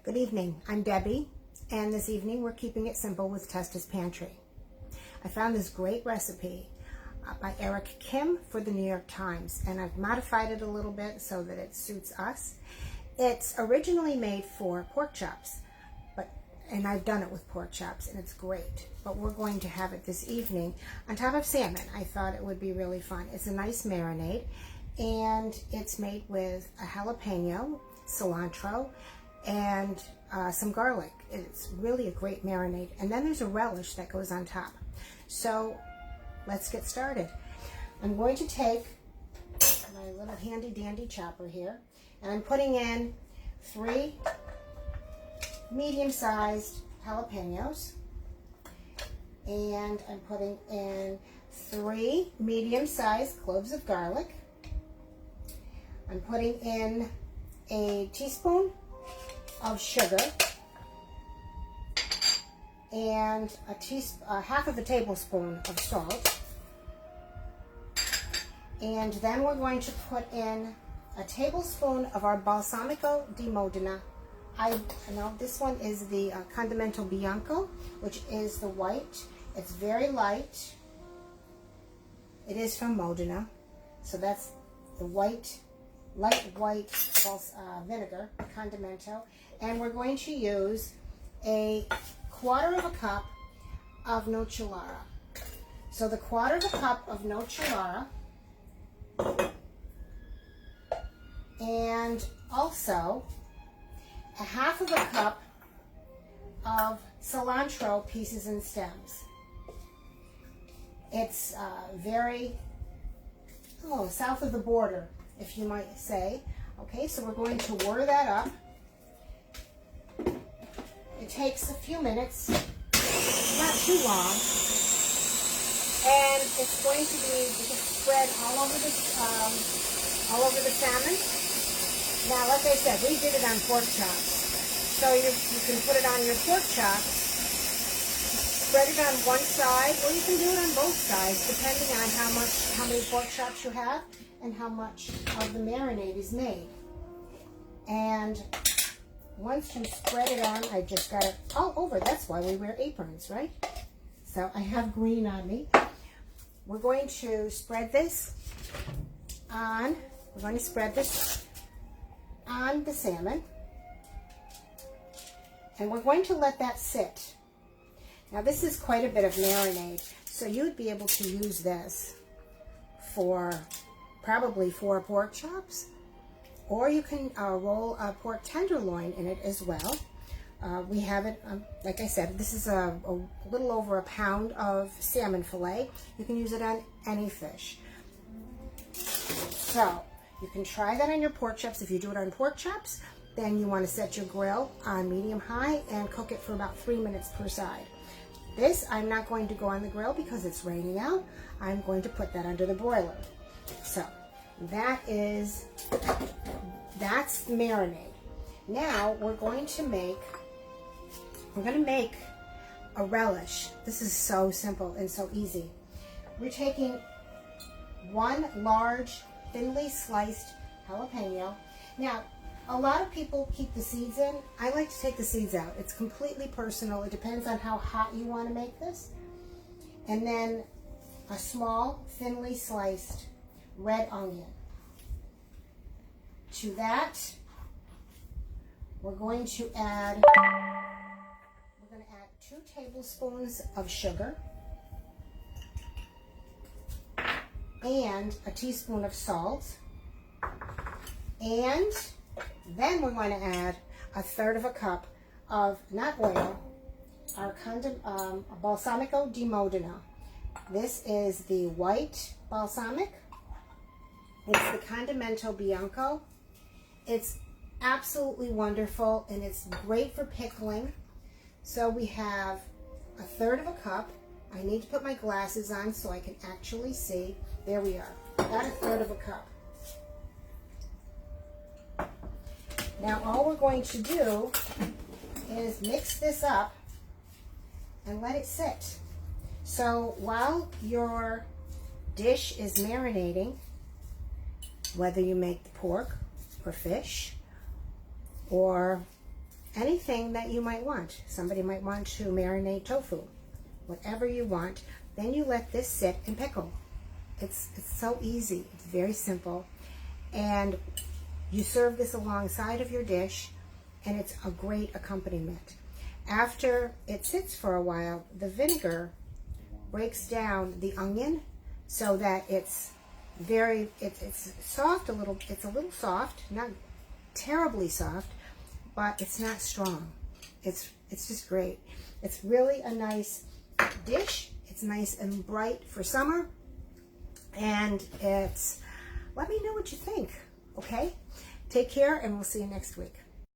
Good evening, I'm Debbie, and this evening we're keeping it simple with Testa's Pantry. I found this great recipe by Eric Kim for the New York Times, and I've modified it a little bit so that it suits us. It's originally made for pork chops, and I've done it with pork chops, and it's great. But we're going to have it this evening on top of salmon. I thought it would be really fun. It's a nice marinade, and it's made with a jalapeno, cilantro, and some garlic. It's really a great marinade. And then there's a relish that goes on top. So let's get started. I'm going to take my little handy dandy chopper here, and I'm putting in 3 medium-sized jalapenos, and I'm putting in 3 medium-sized cloves of garlic. I'm putting in a teaspoon of sugar and half of a tablespoon of salt, and then we're going to put in a tablespoon of our balsamico di Modena. This one is the Condimento Bianco, which is the white. It's very light. It is from Modena, so that's the light white vinegar, Condimento. And we're going to use a 1/4 cup of Nocellara. So the 1/4 cup of Nocellara, and also a 1/2 cup of cilantro pieces and stems. It's very south of the border, if you might say. Okay, so we're going to whir that up. It takes a few minutes, not too long, and it's going to be spread all over the salmon. Now, like I said, we did it on pork chops, so you can put it on your pork chops, spread it on one side, or you can do it on both sides, depending on how many pork chops you have and how much of the marinade is made. And once you spread it on, I just got it all over. That's why we wear aprons, right? So I have green on me. We're going to spread this on. We're going to spread this on the salmon, and we're going to let that sit. Now this is quite a bit of marinade, so you would be able to use this for probably 4 pork chops, or you can roll a pork tenderloin in it as well. We have it, like I said, this is a little over a pound of salmon fillet. You can use it on any fish. So you can try that on your pork chops. If you do it on pork chops, then you want to set your grill on medium-high and cook it for about 3 minutes per side. This, I'm not going to go on the grill because it's raining out. I'm going to put that under the broiler. So that's marinade. Now we're going to make a relish. This is so simple and so easy. We're taking 1 large thinly sliced jalapeno. Now, a lot of people keep the seeds in. I like to take the seeds out. It's completely personal. It depends on how hot you want to make this. And then a small, thinly sliced red onion. To that, we're going to add 2 tablespoons of sugar and a teaspoon of salt, and then we're going to add a 1/3 cup of, not oil, our balsamico di Modena. This is the white balsamic. It's the Condimento Bianco. It's absolutely wonderful, and it's great for pickling. So we have a 1/3 cup. I need to put my glasses on so I can actually see. There we are. Got a 1/3 cup. Now all we're going to do is mix this up and let it sit. So while your dish is marinating, whether you make the pork or fish or anything that you might want. Somebody might want to marinate tofu, whatever you want. Then you let this sit and pickle. It's so easy. It's very simple. And you serve this alongside of your dish, and it's a great accompaniment. After it sits for a while, the vinegar breaks down the onion so that it's soft, it's a little soft, not terribly soft, but it's not strong. It's just great. It's really a nice dish. It's nice and bright for summer. And let me know what you think, okay? Take care, and we'll see you next week.